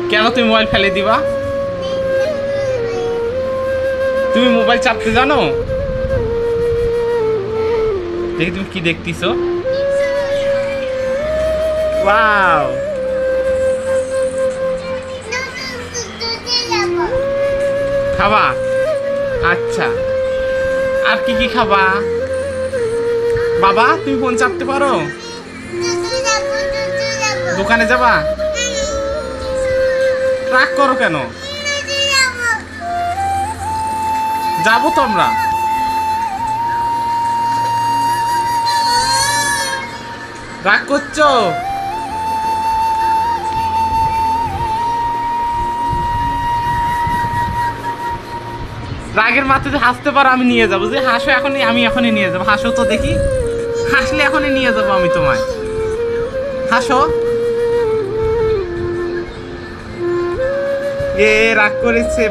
কেন তুমি মোবাইল ফেলে দিবা? তুমি মোবাইল চাপতে জানো? দেখি তুমি কি দেখতেছো। ওয়াও, খাবা? আচ্ছা, আর কি কি খাবা? বাবা তুমি ফোন চাপতে পারো? দোকানে যাবা? রাগ করো কেন? যাবো তো আমরা। রাগ করছো? রাগের মাথাতে হাসতে পারো, আমি নিয়ে যাবো। যে হাসো এখনই, আমি এখনই নিয়ে যাবো। হাসো তো দেখি, হাসলে এখনই নিয়ে যাবো আমি তোমায়। হাসো। এ রাগ করেছে।